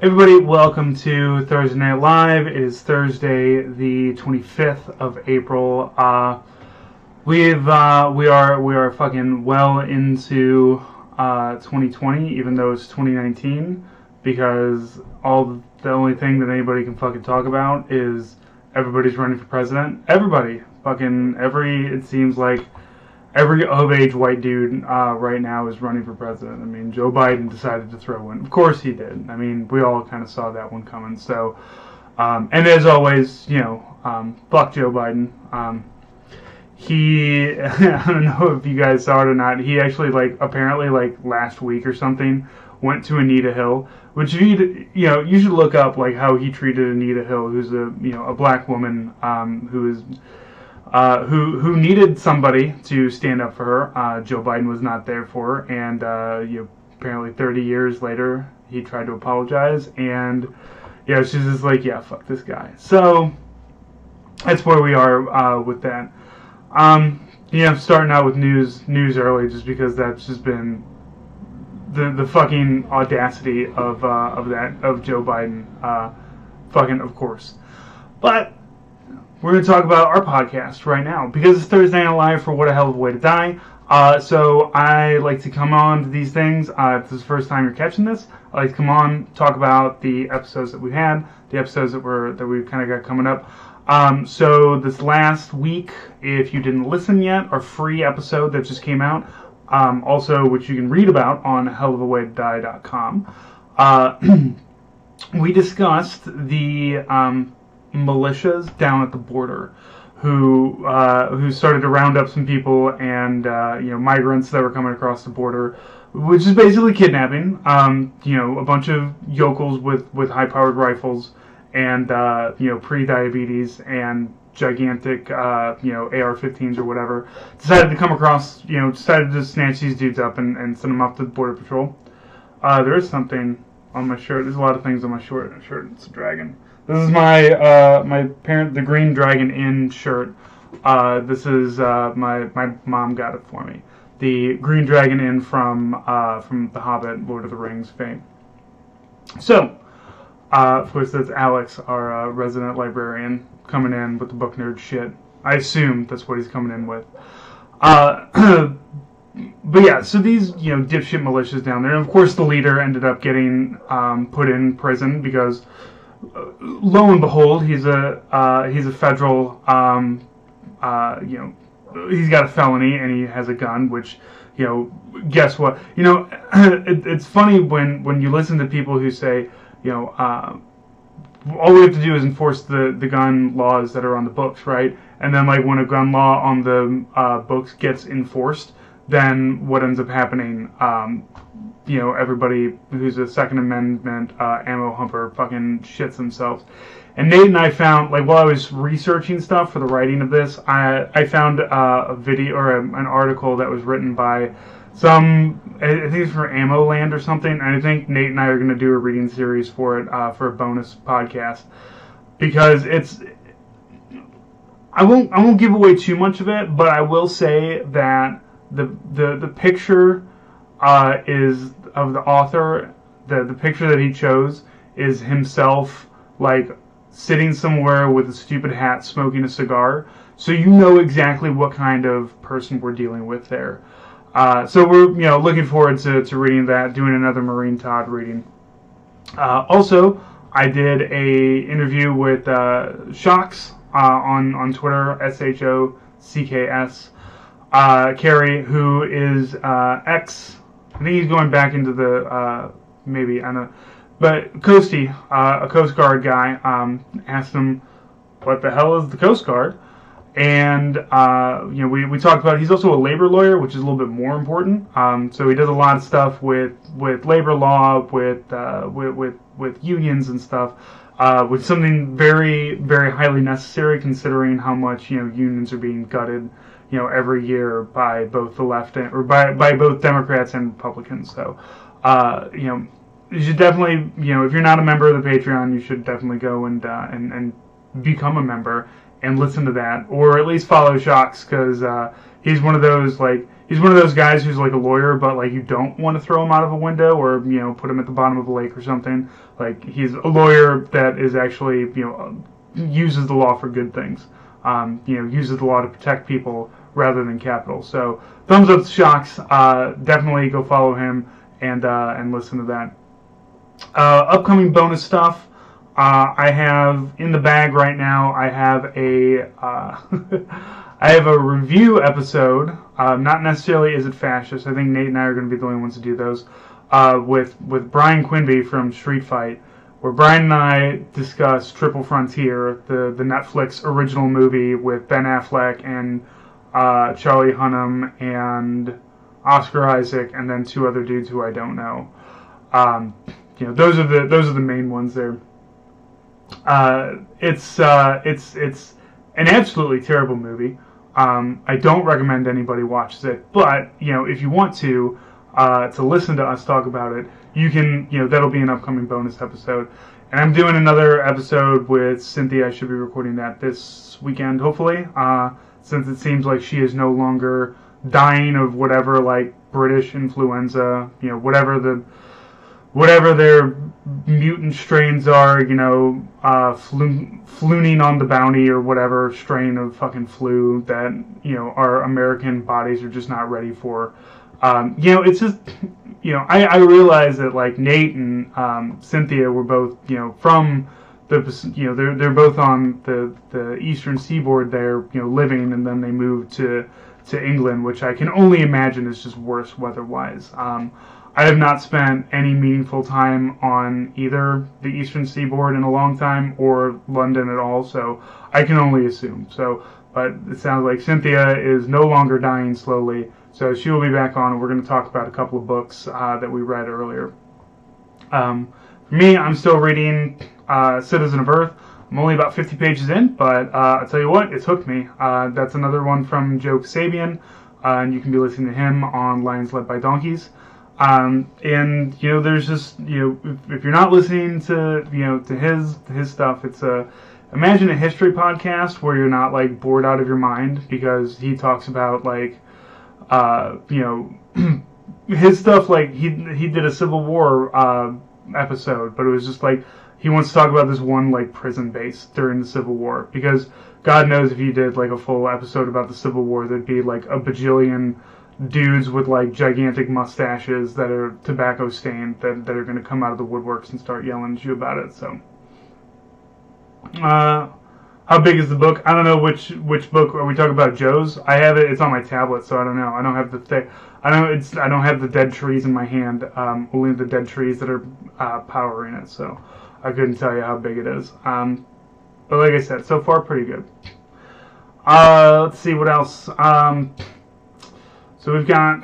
Everybody, welcome to Thursday Night Live. It is Thursday, the 25th of April. We are fucking well into 2020, even though it's 2019, because the only thing that anybody can fucking talk about is everybody's running for president. Everybody, it seems like every of-age white dude right now is running for president. I mean, Joe Biden decided to throw one. Of course he did. I mean, we all kind of saw that one coming. So, and as always, fuck Joe Biden. I don't know if you guys saw it or not, he actually, apparently, last week or something, went to Anita Hill, which you should look up, how he treated Anita Hill, who's a black woman, who needed somebody to stand up for her. Joe Biden was not there for her, and apparently 30 years later, he tried to apologize, and she's just like, yeah, fuck this guy. So that's where we are with that. Starting out with news early, just because that's just been the fucking audacity of Joe Biden, fucking of course, but. We're going to talk about our podcast right now, because it's Thursday Night Live for What a Hell of a Way to Die. So I like to come on to these things. If this is the first time you're catching this, I like to come on, talk about the episodes that we had, the episodes that we've kind of got coming up. So this last week, if you didn't listen yet, our free episode that just came out, also which you can read about on hellofawaytodie.com, we discussed the militias down at the border who started to round up some people and migrants that were coming across the border, which is basically kidnapping. A bunch of yokels with high-powered rifles and pre-diabetes and gigantic AR-15s or whatever decided to come across, decided to snatch these dudes up and send them off to the border patrol. There is something on my shirt. There's a lot of things on my shirt. It's a dragon. This is my the Green Dragon Inn shirt. This is my mom got it for me. The Green Dragon Inn from The Hobbit, Lord of the Rings fame. So, of course, that's Alex, our resident librarian, coming in with the book nerd shit. I assume that's what he's coming in with. But yeah, so these dipshit militias down there, and of course the leader ended up getting put in prison because. Lo and behold, he's a federal, he's got a felony and he has a gun, which, guess what? It's funny when you listen to people who say, all we have to do is enforce the gun laws that are on the books, right? And then, when a gun law on the books gets enforced, then what ends up happening, everybody who's a Second Amendment ammo humper fucking shits themselves. And Nate and I found, while I was researching stuff for the writing of this, I found a video or an article that was written by I think it's for Ammo Land or something, and I think Nate and I are going to do a reading series for it, for a bonus podcast, because I won't give away too much of it, but I will say that the picture is of the author. The picture that he chose is himself sitting somewhere with a stupid hat smoking a cigar, so you know exactly what kind of person we're dealing with there. So we're looking forward to reading that, doing another Maureen Todd reading. Also, I did a interview with Shocks on Twitter, SHOCKS. Kerry, who is ex, I think he's going back into the, maybe, I don't know, but Coastie, a Coast Guard guy, asked him, what the hell is the Coast Guard? And, we talked about, he's also a labor lawyer, which is a little bit more important. So he does a lot of stuff with labor law, with unions and stuff, with something very, very highly necessary, considering how much, unions are being gutted, every year by both the left or by both Democrats and Republicans. So, you should definitely, if you're not a member of the Patreon, you should definitely go and become a member and listen to that, or at least follow Shocks, because he's one of those, he's one of those guys who's like a lawyer, but like you don't want to throw him out of a window or put him at the bottom of a lake or something. Like he's a lawyer that is actually uses the law for good things. Uses the law to protect people rather than capital. So thumbs up to Shocks. Definitely go follow him and listen to that. Upcoming bonus stuff. I have in the bag right now. I have a I have a review episode. Not necessarily Is It Fascist. I think Nate and I are going to be the only ones to do those. With Brian Quinby from Street Fight, where Brian and I discuss Triple Frontier, the Netflix original movie with Ben Affleck and Charlie Hunnam and Oscar Isaac, and then two other dudes who I don't know. Those are the main ones there. It's an absolutely terrible movie. I don't recommend anybody watches it, but if you want to listen to us talk about it, you can. That'll be an upcoming bonus episode. And I'm doing another episode with Cynthia. I should be recording that this weekend, hopefully, since it seems like she is no longer dying of whatever, like British influenza, whatever their mutant strains are, flooning on the bounty or whatever strain of fucking flu that, our American bodies are just not ready for. It's just, I realize that, like, Nate and Cynthia were both, from the, they're both on the eastern seaboard there, living, and then they moved to England, which I can only imagine is just worse weather-wise. I have not spent any meaningful time on either the eastern seaboard in a long time or London at all, so I can only assume. But it sounds like Cynthia is no longer dying slowly, so she will be back on, and we're going to talk about a couple of books that we read earlier. For me, I'm still reading Citizen of Earth. I'm only about 50 pages in, but I'll tell you what, it's hooked me. That's another one from Joe Kasabian, and you can be listening to him on Lions Led by Donkeys. There's just, if you're not listening to, to his stuff, it's imagine a history podcast where you're not, like, bored out of your mind, because he talks about, like, his stuff, like, he did a Civil War, episode, but it was just, like, he wants to talk about this one, like, prison base during the Civil War, because God knows if you did, like, a full episode about the Civil War, there'd be, like, a bajillion dudes with, like, gigantic mustaches that are tobacco stained that are going to come out of the woodworks and start yelling at you about it. So how big is the book? I don't know which book are we talking about. Joe's? I have it. It's on my tablet, so I don't know. I don't have I don't have the dead trees in my hand. Only the dead trees that are powering it. So I couldn't tell you how big it is. But like I said, so far pretty good. Let's see what else. So we've got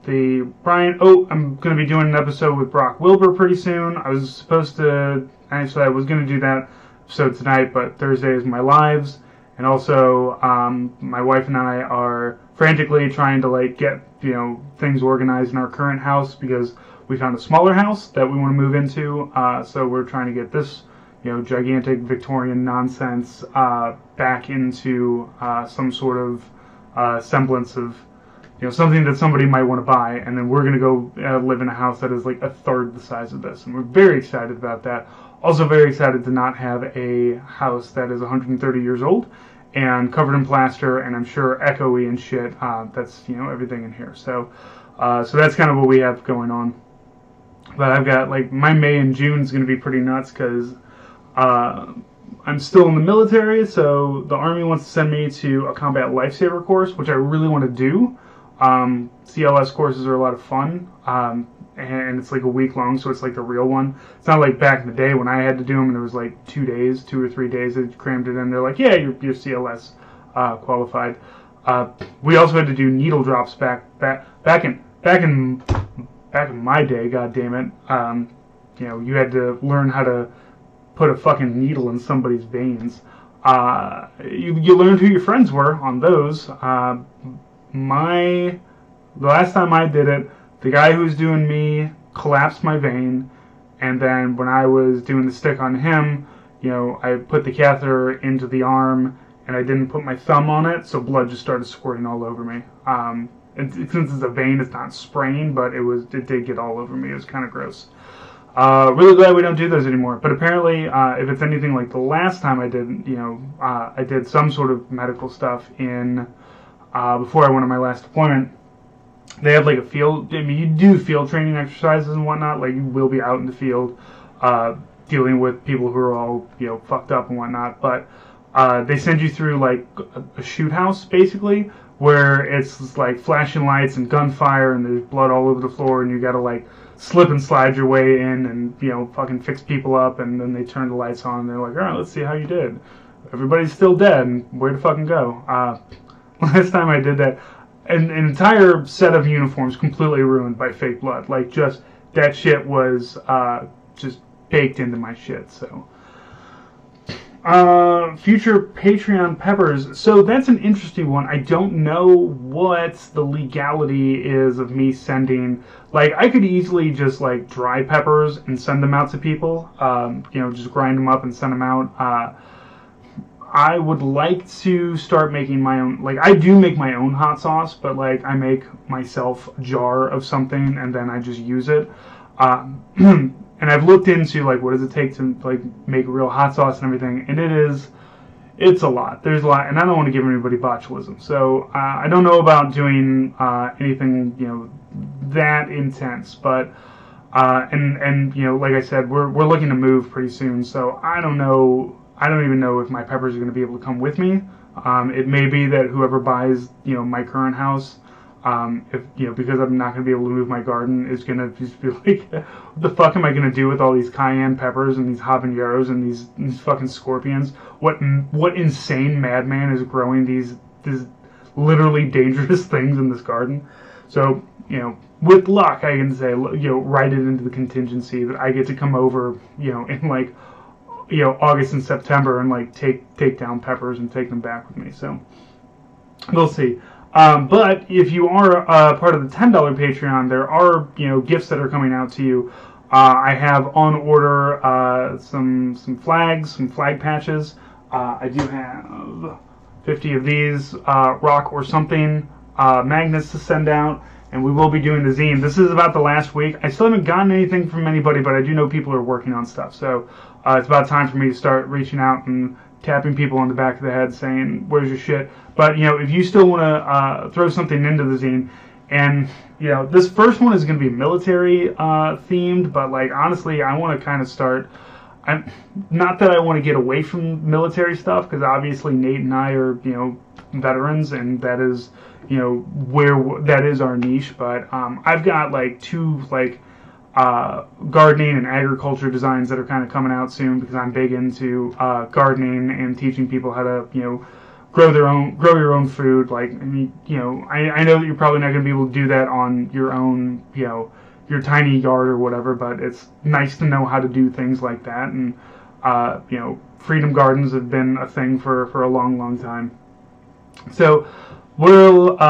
the Brian. Oh, I'm going to be doing an episode with Brock Wilbur pretty soon. I was going to do that episode tonight, but Thursday is my lives. And also, my wife and I are frantically trying to, like, get, things organized in our current house, because we found a smaller house that we want to move into. So we're trying to get this, gigantic Victorian nonsense back into some sort of semblance of, something that somebody might want to buy, and then we're going to go live in a house that is like a third the size of this, and we're very excited about that. Also very excited to not have a house that is 130 years old and covered in plaster, and I'm sure echoey and shit. That's, everything in here. So that's kind of what we have going on. But I've got, like, my May and June is going to be pretty nuts, because I'm still in the military, so the Army wants to send me to a combat lifesaver course, which I really want to do. CLS courses are a lot of fun, and it's like a week long, so it's like the real one. It's not like back in the day when I had to do them and it was like 2 or 3 days they crammed it in. They're like, yeah, you're CLS qualified. We also had to do needle drops back in my day. God damn it! You had to learn how to put a fucking needle in somebody's veins. You learned who your friends were on those. The last time I did it, the guy who was doing me collapsed my vein, and then when I was doing the stick on him, I put the catheter into the arm, and I didn't put my thumb on it, so blood just started squirting all over me. since it's a vein, it's not spraying, but it did get all over me. It was kind of gross. Really glad we don't do those anymore. But apparently, if it's anything like the last time I did, I did some sort of medical stuff in before I went on my last appointment. They have like a field. I mean, you do field training exercises and whatnot. Like, you will be out in the field dealing with people who are all fucked up and whatnot. But they send you through like a shoot house basically, where it's like flashing lights and gunfire and there's blood all over the floor, and you gotta like slip and slide your way in and fucking fix people up, and then they turn the lights on and they're like, all right, let's see how you did. Everybody's still dead, and where to fucking go? Last time I did that, an entire set of uniforms completely ruined by fake blood. Like, just that shit was just baked into my shit. So future Patreon peppers. So that's an interesting one. I don't know what the legality is of me sending. Like, I could easily just like dry peppers and send them out to people. Just grind them up and send them out. I would like to start making my own. Like, I do make my own hot sauce, but like I make myself a jar of something and then I just use it. And I've looked into like what does it take to like make real hot sauce and everything, and it's a lot. There's a lot, and I don't want to give anybody botulism. So I don't know about doing anything that intense, but and like I said, we're looking to move pretty soon. So I don't know. I don't even know if my peppers are going to be able to come with me. It may be that whoever buys my current house, because I'm not going to be able to move my garden, is going to just be like, what the fuck am I going to do with all these cayenne peppers and these habaneros and these fucking scorpions? What insane madman is growing these literally dangerous things in this garden? So, with luck, I can say, write it into the contingency that I get to come over, in like, August and September and like take down peppers and take them back with me. So we'll see. But if you are part of the $10 Patreon, there are gifts that are coming out to you. I have on order some flags, some flag patches. I do have 50 of these rock or something magnets to send out, and we will be doing the zine. This is about the last week. I still haven't gotten anything from anybody, but I do know people are working on stuff. So it's about time for me to start reaching out and tapping people on the back of the head saying, where's your shit? But, if you still want to throw something into the zine, and, this first one is going to be military themed, but, like, honestly, I want to kind of start, not that I want to get away from military stuff, because obviously Nate and I are, veterans, and that is, where that is our niche, but I've got, like, two, like, gardening and agriculture designs that are kind of coming out soon, because I'm big into gardening and teaching people how to grow your own food. Like, I mean, I know that you're probably not going to be able to do that on your own your tiny yard or whatever, but it's nice to know how to do things like that. And freedom gardens have been a thing for a long time. So we'll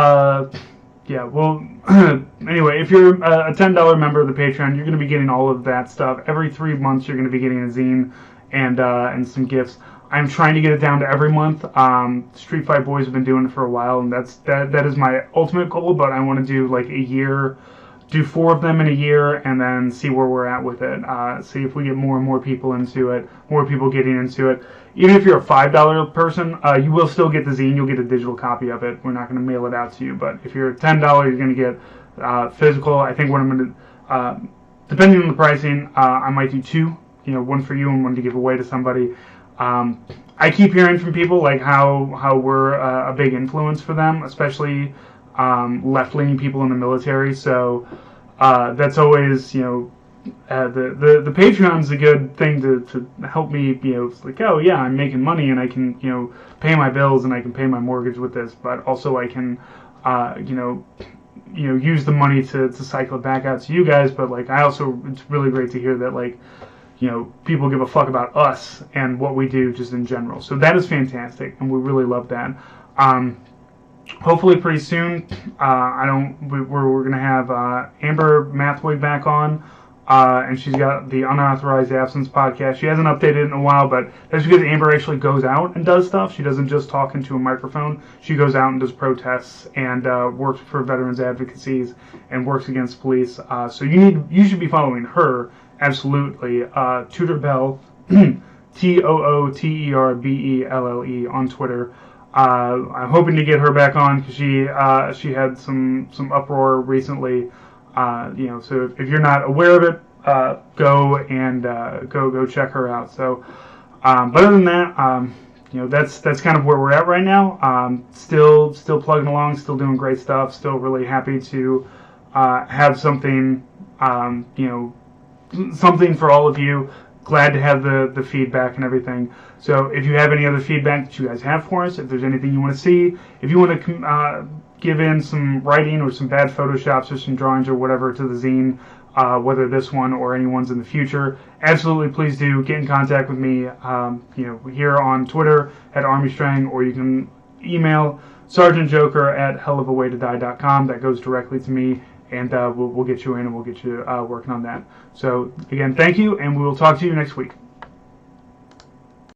anyway, if you're a $10 member of the Patreon, you're going to be getting all of that stuff. Every 3 months, you're going to be getting a zine and some gifts. I'm trying to get it down to every month. Street Fight Boys have been doing it for a while, and that is my ultimate goal, but I want to do like a year, do 4 of them in a year, and then see where we're at with it. See if we get more and more people into it, more people getting into it. Even if you're a $5 person, you will still get the zine. You'll get a digital copy of it. We're not going to mail it out to you. But if you're $10, you're going to get physical. I think what I'm going to, depending on the pricing, I might do 2. One for you and one to give away to somebody. I keep hearing from people like how we're a big influence for them, especially left-leaning people in the military. So that's always the Patreon's a good thing to help me. It's like, oh yeah, I'm making money and I can pay my bills and I can pay my mortgage with this, but also I can use the money to cycle it back out to you guys. But like, I also, it's really great to hear that like people give a fuck about us and what we do just in general. So that is fantastic, and we really love that. Hopefully pretty soon, we're gonna have Amber Mathwig back on. and she's got the Unauthorized Absence podcast. She hasn't updated it in a while, but that's because Amber actually goes out and does stuff. She doesn't just talk into a microphone. She goes out and does protests and works for veterans advocacies and works against police. So you should be following her, absolutely. Tudor Bell, TOOTERBELLE on Twitter. I'm hoping to get her back on because she had some uproar recently. So if you're not aware of it, go and go check her out. So, but other than that, that's kind of where we're at right now. Still plugging along, still doing great stuff. Still really happy to have something, something for all of you. Glad to have the feedback and everything. So if you have any other feedback that you guys have for us, if there's anything you want to see, if you want to give in some writing or some bad photoshops or some drawings or whatever to the zine, whether this one or any ones in the future, absolutely please do get in contact with me. Here on Twitter at ArmyStrang, or you can email sergeantjoker@hellofawaytodie.com. That goes directly to me. And we'll get you in and we'll get you working on that. So, again, thank you, and we will talk to you next week.